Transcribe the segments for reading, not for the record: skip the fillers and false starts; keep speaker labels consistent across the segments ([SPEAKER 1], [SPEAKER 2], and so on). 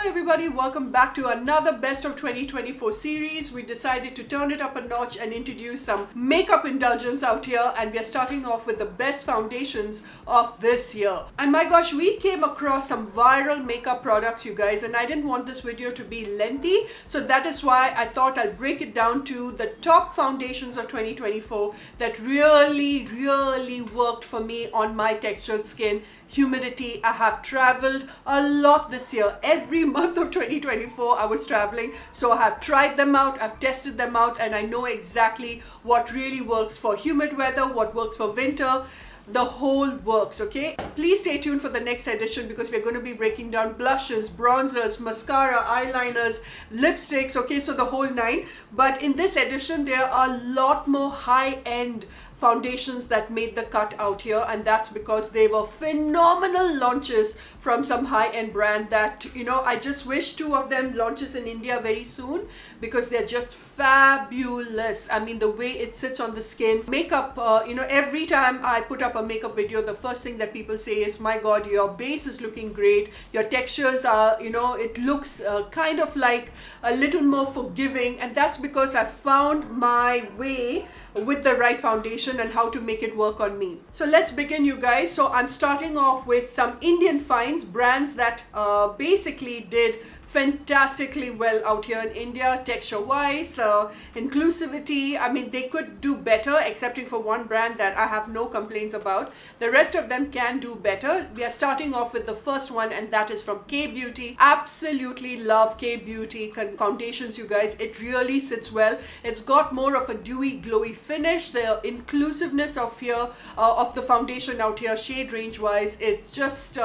[SPEAKER 1] everybody, welcome back to another Best of 2024 series. We decided to turn it up a notch and introduce some makeup indulgence out here, and we are starting off with the best foundations of this year. And my gosh, we came across some viral makeup products, you guys, and I didn't want this video to be lengthy, so that is why I thought I'll break it down to the top foundations of 2024 that really worked for me on my textured skin. Humidity, I have traveled a lot this year. Every month of 2024 I was traveling, so I have tried them out, I've tested them out, and I know exactly what really works for humid weather, what works for winter. The whole works, okay? Please stay tuned for the next edition because we're going to be breaking down blushes, bronzers, mascara, eyeliners, lipsticks, okay? So the whole nine. But in this edition, there are a lot more high-end foundations that made the cut out here, and that's because they were phenomenal launches from some high-end brand that, you know, I just wish two of them launches in India very soon because they're just fabulous. I mean, the way it sits on the skin. Makeup, you know, every time I put up a makeup video, the first thing that people say is, my god, your base is looking great, your textures are, you know, it looks kind of like a little more forgiving, and that's because I found my way with the right foundation and how to make it work on me. So let's begin, you guys. So I'm starting off with some Indian finds, brands that basically did fantastically well out here in India, texture wise, inclusivity. I mean, they could do better, excepting for one brand that I have no complaints about. The rest of them can do better. We are starting off with the first one, and that is from K Beauty. Absolutely love K Beauty foundations, you guys. It really sits well. It's got more of a dewy, glowy finish. The inclusiveness of here of the foundation out here, shade range wise, it's just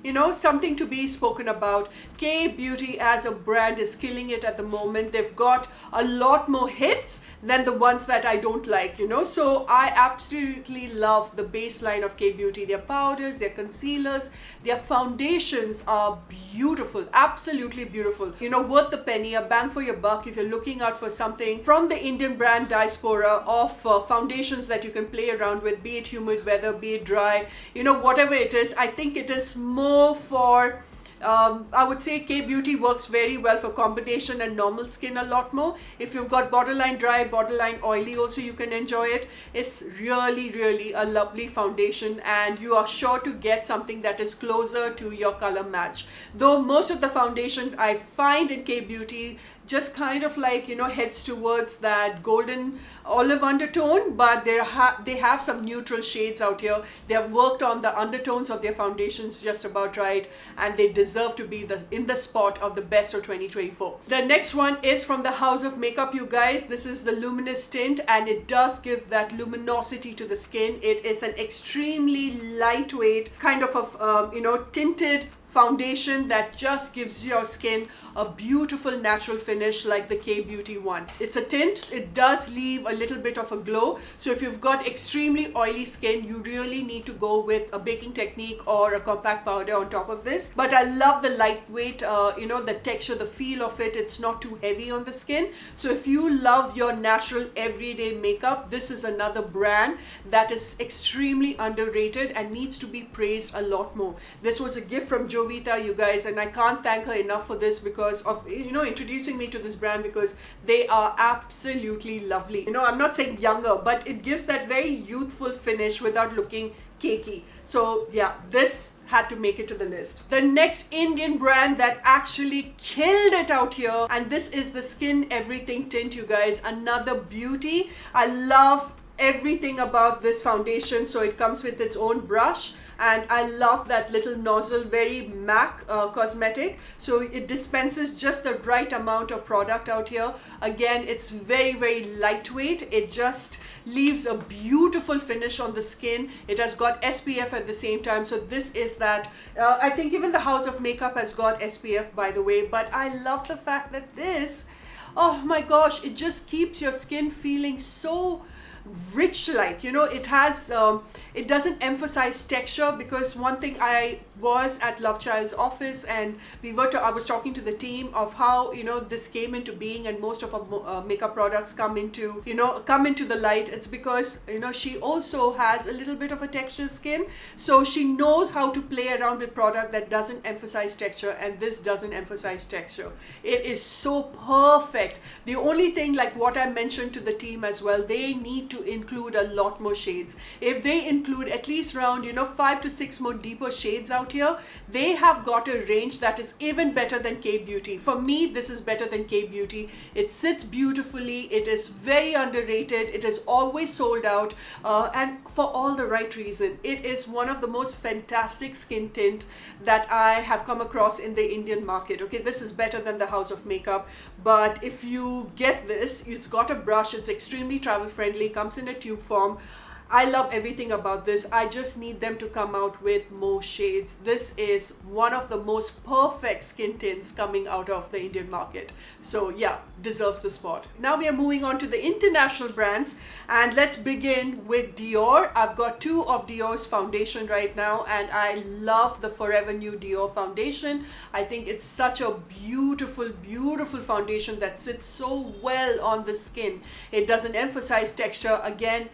[SPEAKER 1] you know, something to be spoken about. K Beauty as a brand is killing it at the moment. They've got a lot more hits than the ones that I don't like, you know. So I absolutely love the baseline of K Beauty. Their powders, their concealers, their foundations are beautiful, absolutely beautiful. You know, worth the penny, a bang for your buck if you're looking out for something from the Indian brand diaspora of foundations that you can play around with, be it humid weather, be it dry, you know, whatever it is. I think it is more for I would say K Beauty works very well for combination and normal skin a lot more. If you've got borderline dry, borderline oily also, you can enjoy it. It's really a lovely foundation, and you are sure to get something that is closer to your color match. Though most of the foundation I find in K Beauty just kind of like, you know, heads towards that golden olive undertone, but they have some neutral shades out here. They have worked on the undertones of their foundations just about right, and they deserve to be in the spot of the best of 2024. The next one is from the House of Makeup, you guys. This is the Luminous Tint, and it does give that luminosity to the skin. It is an extremely lightweight kind of a, you know, tinted foundation that just gives your skin a beautiful natural finish like the K Beauty one. It's a tint. It does leave a little bit of a glow. So if you've got extremely oily skin, you really need to go with a baking technique or a compact powder on top of this. But I love the lightweight, you know, the texture, the feel of it. It's not too heavy on the skin. So if you love your natural everyday makeup, this is another brand that is extremely underrated and needs to be praised a lot more. This was a gift from Jovita, you guys, and I can't thank her enough for this because of, you know, introducing me to this brand, because they are absolutely lovely. You know, I'm not saying younger, but it gives that very youthful finish without looking cakey. So yeah, this had to make it to the list. The next Indian brand that actually killed it out here, and this is the Skin Everything Tint, you guys. Another beauty. I love everything about this foundation. So it comes with its own brush, and I love that little nozzle, very MAC cosmetic. So it dispenses just the right amount of product out here. Again, it's very lightweight. It just leaves a beautiful finish on the skin. It has got SPF at the same time. So this is that, I think even the House of Makeup has got SPF, by the way, but I love the fact that this, oh my gosh, it just keeps your skin feeling so rich, like, you know, it has it doesn't emphasize texture, because one thing, I was at LoveChild's office and I was talking to the team of how, you know, this came into being, and most of our makeup products come into the light. It's because, you know, she also has a little bit of a texture skin, so she knows how to play around with product that doesn't emphasize texture, and this doesn't emphasize texture. It is so perfect. The only thing, like what I mentioned to the team as well, they need to include a lot more shades. If they include at least around, you know, 5 to 6 more deeper shades out here, they have got a range that is even better than K Beauty. For me, this is better than K Beauty. It sits beautifully. It is very underrated. It is always sold out, and for all the right reason. It is one of the most fantastic skin tint that I have come across in the Indian market. Okay, this is better than the House of Makeup, but if you get this, it's got a brush, it's extremely travel friendly, comes in a tube form. I love everything about this. I just need them to come out with more shades. This is one of the most perfect skin tints coming out of the Indian market. So yeah, deserves the spot. Now we are moving on to the international brands, and let's begin with Dior. I've got 2 of Dior's foundation right now, and I love the Forever New Dior foundation. I think it's such a beautiful, beautiful foundation that sits so well on the skin. It doesn't emphasize texture. Again,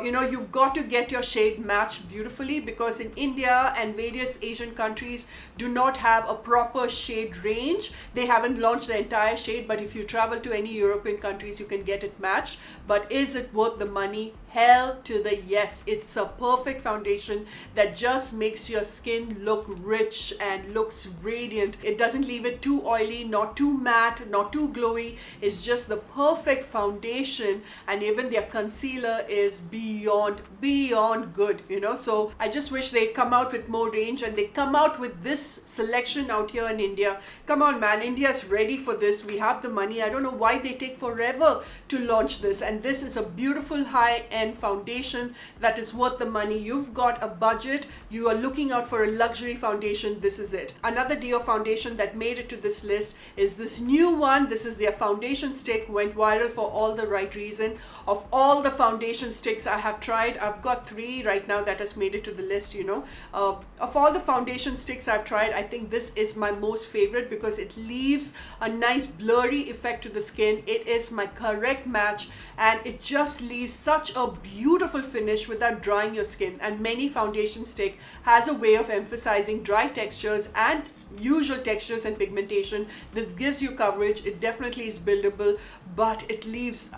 [SPEAKER 1] you know, you've got to get your shade matched beautifully, because in India and various Asian countries do not have a proper shade range. They haven't launched the entire shade, but if you travel to any European countries, you can get it matched. But is it worth the money? Hell to the yes. It's a perfect foundation that just makes your skin look rich and looks radiant. It doesn't leave it too oily, not too matte, not too glowy. It's just the perfect foundation, and even their concealer is beyond good, you know. So I just wish they come out with more range, and they come out with this selection out here in India. Come on, man, India's ready for this. We have the money. I don't know why they take forever to launch this, and this is a beautiful high-end foundation that is worth the money. You've got a budget, you are looking out for a luxury foundation, this is it. Another Dior foundation that made it to this list is this new one. This is their foundation stick, went viral for all the right reason. Of all the foundation sticks I have tried, I've got 3 right now that has made it to the list, you know. Of all the foundation sticks I've tried, I think this is my most favorite, because it leaves a nice blurry effect to the skin. It is my correct match, and it just leaves such a beautiful finish without drying your skin. And many foundation stick has a way of emphasizing dry textures and usual textures and pigmentation. This gives you coverage. It definitely is buildable, but it leaves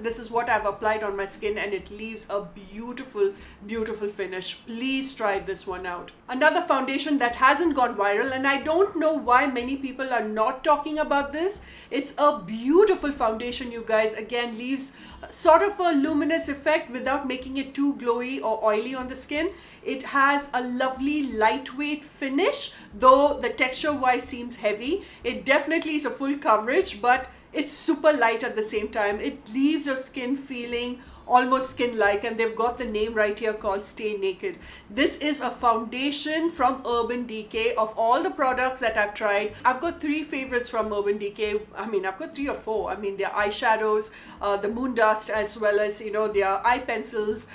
[SPEAKER 1] this is what I've applied on my skin, and it leaves a beautiful, beautiful finish. Please try this one out. Another foundation that hasn't gone viral, and I don't know why many people are not talking about this. It's a beautiful foundation, you guys. Again, leaves sort of a luminous effect without making it too glowy or oily on the skin. It has a lovely lightweight finish, though the texture wise seems heavy. It definitely is a full coverage, but it's super light at the same time. It leaves your skin feeling almost skin-like, and they've got the name right here called Stay Naked. This is a foundation from Urban Decay. Of all the products that I've tried, I've got 3 favorites from Urban Decay. I mean, I've got 3 or 4. I mean, their eyeshadows, the moon dust, as well as, you know, their eye pencils,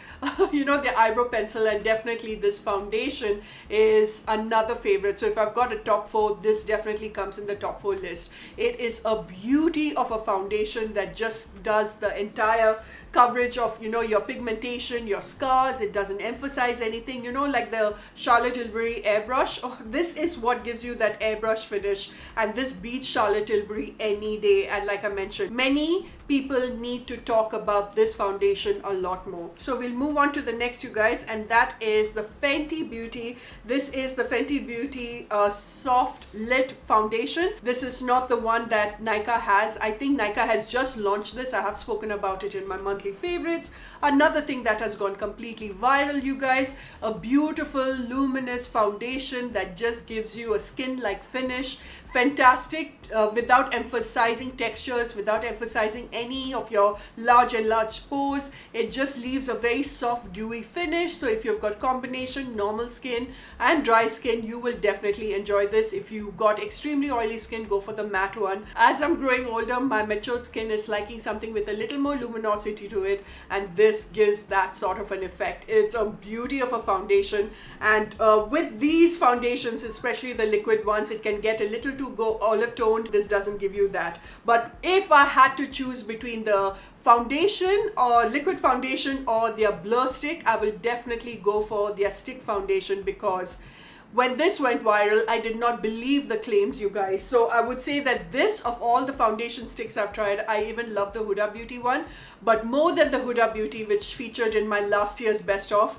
[SPEAKER 1] you know, their eyebrow pencil, and definitely this foundation is another favorite. So if I've got a top 4, this definitely comes in the top 4 list. It is a beauty of a foundation that just does the entire coverage of, you know, your pigmentation, your scars. It doesn't emphasize anything, you know, like the Charlotte Tilbury Airbrush. Oh, this is what gives you that airbrush finish, and this beats Charlotte Tilbury any day. And like I mentioned, many people need to talk about this foundation a lot more. So we'll move on to the next, you guys, and that is the Fenty Beauty. This is the Fenty Beauty soft lit foundation. This is not the one that Nykaa has. I think Nykaa has just launched this. I have spoken about it in my monthly favorites. Another thing that has gone completely viral, you guys, a beautiful luminous foundation that just gives you a skin like finish fantastic without emphasizing textures, without emphasizing any of your large pores. It just leaves a very soft dewy finish. So if you've got combination normal skin and dry skin, you will definitely enjoy this. If you've got extremely oily skin, go for the matte one. As I'm growing older, my matured skin is liking something with a little more luminosity to it, and this gives that sort of an effect. It's a beauty of a foundation, and with these foundations, especially the liquid ones, it can get a little too olive toned. This doesn't give you that. But if I had to choose between the foundation or liquid foundation or their blur stick, I will definitely go for their stick foundation, because when this went viral, I did not believe the claims, you guys. So I would say that this, of all the foundation sticks I've tried, I even love the Huda Beauty one. But more than the Huda Beauty, which featured in my last year's best of,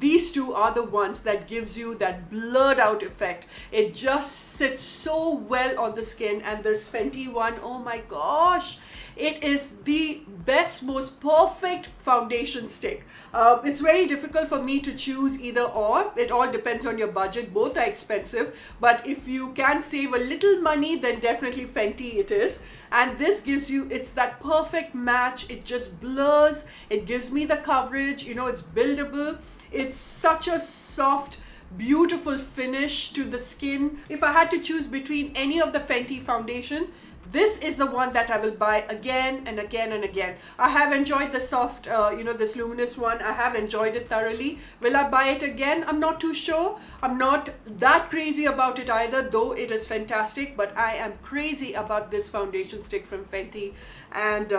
[SPEAKER 1] these two are the ones that gives you that blurred out effect. It just sits so well on the skin. And this Fenty one, oh my gosh, it is the best, most perfect foundation stick. It's very difficult for me to choose either or. It all depends on your budget. Both are expensive, but if you can save a little money, then definitely Fenty it is. And this gives you, it's that perfect match. It just blurs. It gives me the coverage. You know, it's buildable. It's such a soft, beautiful finish to the skin. If I had to choose between any of the Fenty foundation, this is the one that I will buy again and again and again. I have enjoyed the soft, this Luminous one. I have enjoyed it thoroughly. Will I buy it again? I'm not too sure. I'm not that crazy about it either, though it is fantastic. But I am crazy about this foundation stick from Fenty. And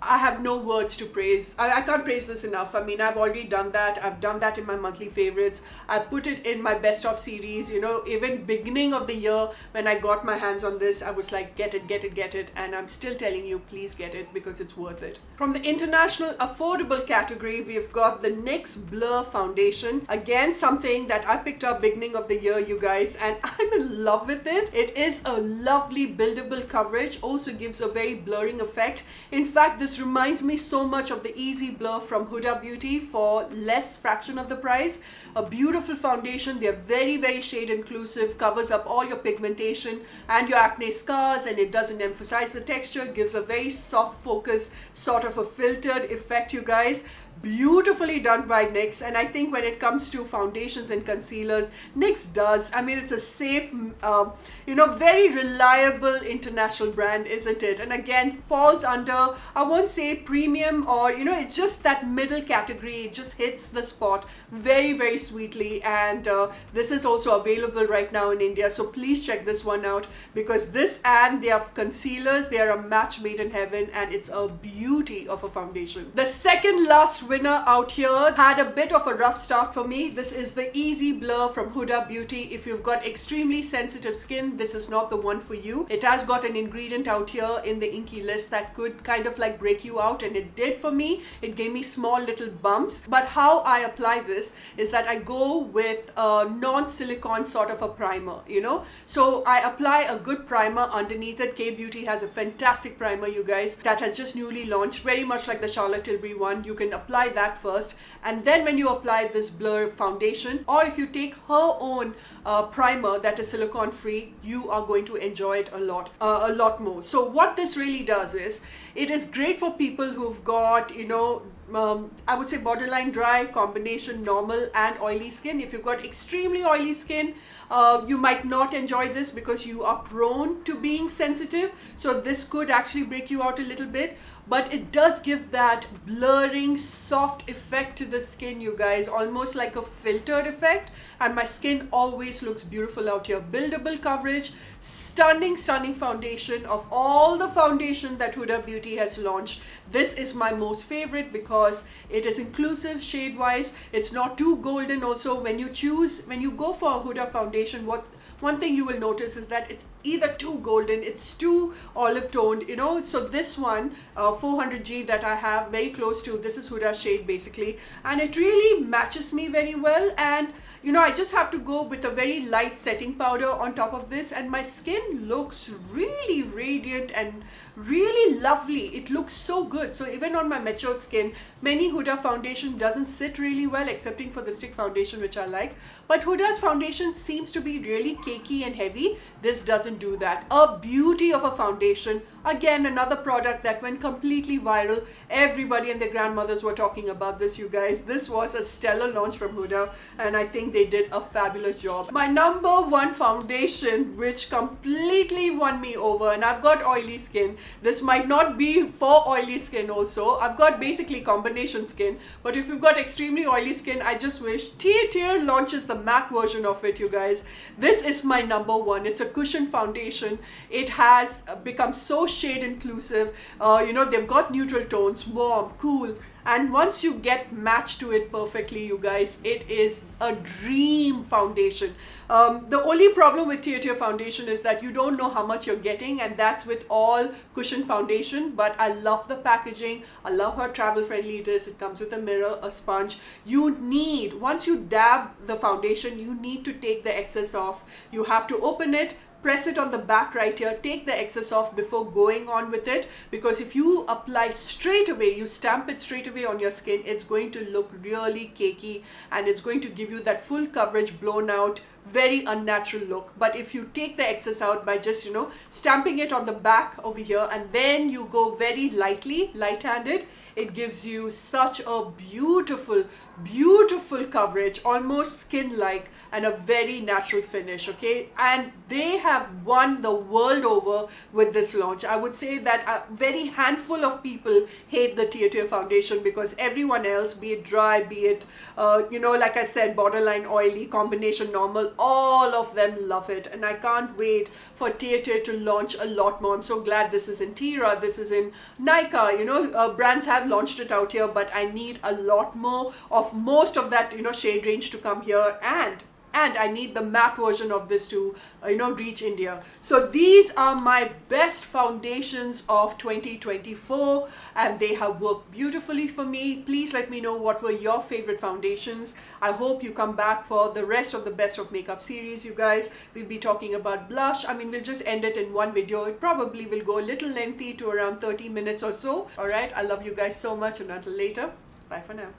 [SPEAKER 1] I have no words to praise. I can't praise this enough. I mean, I've already done that. I've done that in my monthly favorites. I put it in my best of series. You know, even beginning of the year when I got my hands on this, I was like, get it, get it, get it. And I'm still telling you, please get it, because it's worth it. From the international affordable category, we've got the NYX Blur Foundation. Again, something that I picked up beginning of the year, you guys, and I'm in love with it. It is a lovely buildable coverage. Also gives a very blurring effect. In fact, this reminds me so much of the Easy Blur from Huda Beauty for less fraction of the price. A beautiful foundation. They're very, very shade inclusive, covers up all your pigmentation and your acne scars, and it doesn't emphasize the texture, gives a very soft focus, sort of a filtered effect, you guys. Beautifully done by NYX. And I think when it comes to foundations and concealers, NYX does. I mean, it's a safe, very reliable international brand, isn't it? And again, falls under, I won't say premium, or it's just that middle category. It just hits the spot very, very sweetly. And this is also available right now in India, so please check this one out, because this and their concealers, they are a match made in heaven, and it's a beauty of a foundation. The second last winner out here had a bit of a rough start for me. This is the Easy Blur from Huda Beauty. If you've got extremely sensitive skin, this is not the one for you. It has got an ingredient out here in the inky list that could kind of like break you out, and it did for me. It gave me small little bumps. But how I apply this is that I go with a non-silicone sort of a primer, So I apply a good primer underneath it. K Beauty has a fantastic primer, you guys, that has just newly launched, very much like the Charlotte Tilbury one. You can apply that first, and then when you apply this Blur foundation, or if you take her own primer that is silicone free, you are going to enjoy it a lot more. So what this really does is, it is great for people who've got I would say borderline dry, combination normal and oily skin. If you've got extremely oily skin, you might not enjoy this because you are prone to being sensitive. So this could actually break you out a little bit, but it does give that blurring, soft effect to the skin, you guys, almost like a filtered effect. And my skin always looks beautiful out here. Buildable coverage, stunning foundation. Of all the foundation that Huda Beauty has launched, this is my most favorite because it is inclusive shade wise. It's not too golden. Also, when you go for a Huda foundation, one thing you will notice is that it's either too golden, it's too olive toned, So this one, 400G that I have very close to, this is Huda shade basically, and it really matches me very well. And I just have to go with a very light setting powder on top of this, and my skin looks really radiant and really lovely. It looks so good. So even on my matured skin, many Huda foundation doesn't sit really well, excepting for the stick foundation, which I like. But Huda's foundation seems to be really cakey and heavy. This doesn't do that. A beauty of a foundation. Again, another product that went completely viral. Everybody and their grandmothers were talking about this, you guys. This was a stellar launch from Huda, and I think they did a fabulous job. My number one foundation, which completely won me over, and I've got oily skin. This might not be for oily skin also. I've got basically combination skin, but if you've got extremely oily skin, I just wish TIRTIR launches the matte version of it, you guys. This is my number one. It's a cushion foundation. It has become so shade inclusive. You know, they've got neutral tones, warm, cool, and once you get matched to it perfectly, you guys, it is a dream foundation. The only problem with TIRTIR foundation is that you don't know how much you're getting, and that's with all cushion foundation. But I love the packaging. I love how travel friendly it is. It comes with a mirror, a sponge. You need, once you dab the foundation, you need to take the excess off. You have to open it, press it on the back right here, take the excess off before going on with it, because if you apply straight away, you stamp it straight away on your skin, it's going to look really cakey and it's going to give you that full coverage, blown out, very unnatural look. But if you take the excess out by just, you know, stamping it on the back over here, and then you go very lightly, light-handed, it gives you such a beautiful, beautiful coverage, almost skin-like, and a very natural finish, okay? And they have won the world over with this launch. I would say that a very handful of people hate the TIRTIR foundation, because everyone else, be it dry, be it, you know, like I said, borderline oily, combination normal, all of them love it. And I can't wait for TIRTIR to launch a lot more. I'm so glad this is in Tira, this is in Nika, you know, brands have launched it out here, but I need a lot more of most of that, you know, shade range to come here, and I need the matte version of this to, you know, reach India. So these are my best foundations of 2024, and they have worked beautifully for me. Please let me know what were your favorite foundations. I hope you come back for the rest of the best of makeup series, you guys. We'll be talking about blush. I mean, we'll just end it in one video. It probably will go a little lengthy to around 30 minutes or so. All right, I love you guys so much, and until later, bye for now.